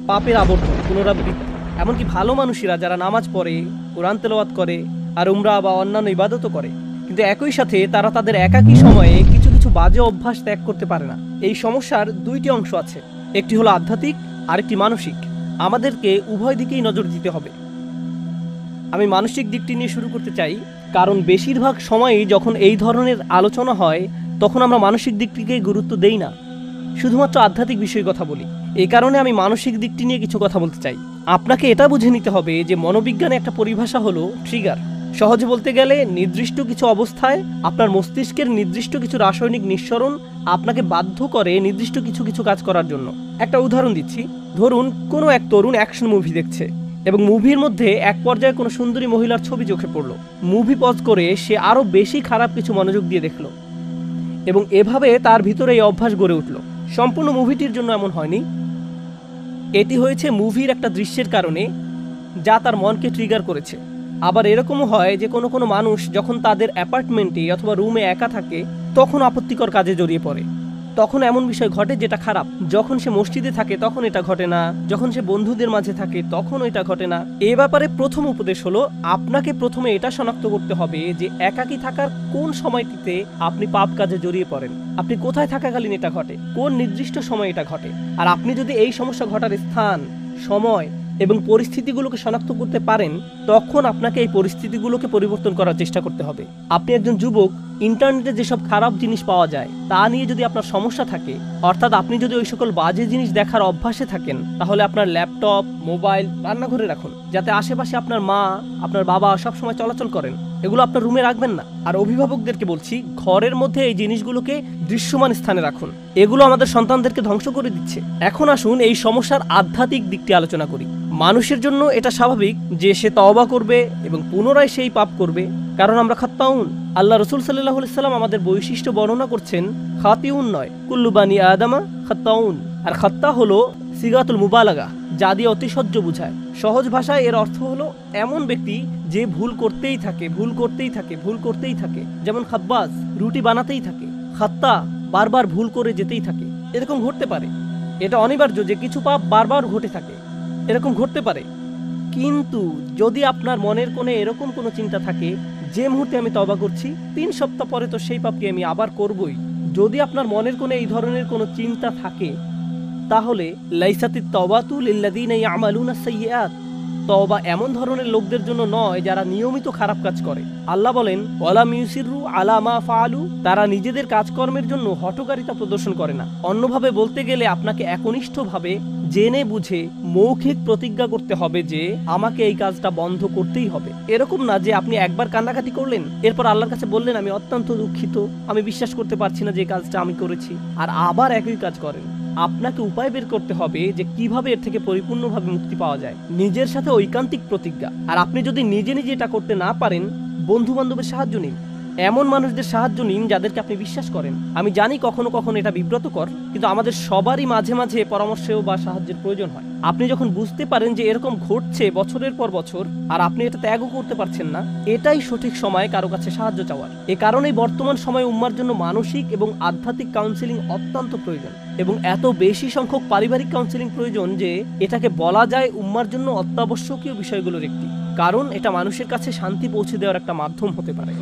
পাপের আবর্তন, পুনরাবৃত্তি। এমনকি ভালো মানুষেরা যারা নামাজ পড়ে, কোরআন তেলাওয়াত করে আর উমরা বা অন্যান্য ইবাদতও করে, কিন্তু একই সাথে তারা তাদের একাকী সময়ে কিছু কিছু বাজে অভ্যাস ত্যাগ করতে পারে না। এই সমস্যার দুইটি অংশ আছে, একটি হলো আধ্যাত্মিক, আরেকটি মানসিক। আমাদেরকে উভয় দিকেই নজর দিতে হবে। আমি মানসিক দিকটি নিয়ে শুরু করতে চাই, কারণ বেশিরভাগ সময়ই যখন এই ধরনের আলোচনা হয় তখন আমরা মানসিক দিকটিকে গুরুত্ব দেই না, শুধুমাত্র আধ্যাত্মিক বিষয়ে কথা বলি। এই কারণে আমি মানসিক দিকটি নিয়ে কিছু কথা বলতে চাই। আপনাকে এটা বুঝে নিতে হবে যে মনোবিজ্ঞানে একটা পরিভাষা হলো ট্রিগার। সহজে বলতে গেলে নির্দিষ্ট কিছু অবস্থায় আপনার মস্তিষ্কের নির্দিষ্ট কিছু রাসায়নিক নিঃসরণ আপনাকে বাধ্য করে নির্দিষ্ট কিছু কিছু কাজ করার জন্য। একটা উদাহরণ দিচ্ছি, ধরুন কোনো এক তরুণ অ্যাকশন মুভি দেখছে এবং মুভির মধ্যে এক পর্যায়ে কোনো সুন্দরী মহিলার ছবি চোখে পড়লো। মুভি পজ করে সে আরও বেশি খারাপ কিছু মনোযোগ দিয়ে দেখলো এবং এভাবে তার ভিতরে এই অভ্যাস গড়ে উঠল। সম্পূর্ণ মুভিটির জন্য এমন হয়নি, এটি হয়েছে মুভির একটা দৃশ্যের কারণে যা তার মনকে ট্রিগার করেছে। আবার এরকমও হয় যে কোনো কোনো মানুষ যখন তাদের অ্যাপার্টমেন্টে অথবা রুমে একা থাকে তখন আপত্তিকর কাজে জড়িয়ে পড়ে। তখন এমন বিষয় ঘটে যেটা খারাপ। যখন সে মসজিদে থাকে তখন এটা ঘটে না, যখন সে বন্ধুদের মাঝে থাকে তখন এটা ঘটে না। এ ব্যাপারে প্রথম উপদেশ হলো, আপনাকে প্রথমে এটা শনাক্ত করতে হবে যে একাকী থাকার কোন সময়টিতে আপনি পাপ কাজে জড়িয়ে পড়েন, আপনি কোথায় থাকাকালীন এটা ঘটে, কোন নির্দিষ্ট সময় এটা ঘটে। আর আপনি যদি এই সমস্যা ঘটার স্থান, সময় এবং পরিস্থিতিগুলোকে শনাক্ত করতে পারেন তখন আপনাকে এই পরিস্থিতিগুলোকে পরিবর্তন করার চেষ্টা করতে হবে। আপনি একজন যুবক, ইন্টারনেটে যেসব খারাপ জিনিস পাওয়া যায় তা নিয়ে যদি আপনার সমস্যা থাকে, অর্থাৎ আপনি যদি ওই সকল বাজে জিনিস দেখার অভ্যাসে থাকেন, তাহলে আপনার ল্যাপটপ, মোবাইল রান্নাঘরে রাখুন, যাতে আশেপাশে আপনার মা, আপনার বাবা সবসময় চলাচল করেন। এগুলো আপনার রুমে রাখবেন না। আর অভিভাবকদেরকে বলছি, ঘরের মধ্যে এই জিনিসগুলোকে দৃশ্যমান স্থানে রাখুন। এগুলো আমাদের সন্তানদেরকে ধ্বংস করে দিচ্ছে। এখন আসুন এই সমস্যার আধ্যাত্মিক দিকটি আলোচনা করি। মানুষের জন্য এটা স্বাভাবিক যে সে তওবা করবে এবং পুনরায় সেই পাপ করবে, কারণ আমরা খাত্তাউন। আল্লাহ রসুল সাল্লাল্লাহু আলাইহি সাল্লাম আমাদের বৈশিষ্ট্য বর্ণনা করছেন, খাতিউন নয়, কুল্লু বানি আদামা খাত্তাউন। আর খাত্তা হলো সিগাতুল মুবালাগা, যা দিয়ে অতিশয্য বুঝায়। সহজ ভাষায় এর অর্থ হলো এমন ব্যক্তি যে ভুল করতেই থাকে, ভুল করতেই থাকে, ভুল করতেই থাকে। যেমন খাব্বাজ রুটি বানাতেই থাকে, খাত্তা বারবার ভুল করে যেতেই থাকে। এরকম ঘটতে পারে, এটা অনিবার্য যে কিছু পাপ বারবার ঘটে থাকে, এরকম ঘটতে পারে। কিন্তু যদি আপনার মনের কোণে এরকম কোনো চিন্তা থাকে যে মুহূর্তে আমি তওবা করছি 3 সপ্তাহ পরে তো সেই পাপকে আমি আবার করবই, যদি আপনার মনের কোণে এই ধরনের কোনো চিন্তা থাকে, তাহলে লাইসাতিত তাওবাতু লিল্লাযিনা ইয়ামালুনা সাইয়্যাত, তওবা এমন ধরনের লোকদের জন্য নয় যারা নিয়মিত খারাপ কাজ করে। আল্লাহ বলেন, ওয়ালাম ইউসিরু আলা মা ফাআলু, তারা নিজেদের কাজকর্মের জন্য হঠকারিতা প্রদর্শন করে না। অন্যভাবে বলতে গেলে আপনাকে একনিষ্ঠভাবে জেনে বুঝে মৌখিক প্রতিজ্ঞা করতে হবে যে আমাকে এই কাজটা বন্ধ করতেই হবে। এরকম না যে আপনি একবার কান্নাকাটি করলেন, এরপর আল্লাহর কাছে বললেন আমি অত্যন্ত দুঃখিত, আমি বিশ্বাস করতে পারছি না যে কাজটা আমি করেছি, আর আবার একই কাজ করেন। আপনাকে উপায় বের করতে হবে যে কিভাবে এর থেকে পরিপূর্ণভাবে মুক্তি পাওয়া যায়। নিজের সাথে ঐকান্তিক প্রতিজ্ঞা। আর আপনি যদি নিজে নিজে এটা করতে না পারেন, বন্ধু বান্ধবের সাহায্য নিন, এমন মানুষদের সাহায্য নিন যাদেরকে আপনি বিশ্বাস করেন। আমি জানি কখনো কখনো এটা বিব্রতকর, কিন্তু আমাদের সবারই মাঝে মাঝে পরামর্শেও বা সাহায্যের প্রয়োজন হয়। আপনি যখন বুঝতে পারেন যে এরকম ঘটছে বছরের পর বছর আর আপনি এটা ত্যাগও করতে পারছেন না, এটাই সঠিক সময় কারো কাছে সাহায্য চাওয়ার। এ কারণেই বর্তমান সময়ে উম্মার জন্য মানসিক এবং আধ্যাত্মিক কাউন্সিলিং অত্যন্ত প্রয়োজন, এবং এত বেশি সংখ্যক পারিবারিক কাউন্সিলিং প্রয়োজন যে এটাকে বলা যায় উম্মার জন্য অত্যাবশ্যকীয় বিষয়গুলোর একটি, কারণ এটা মানুষের কাছে শান্তি পৌঁছে দেওয়ার একটা মাধ্যম হতে পারে।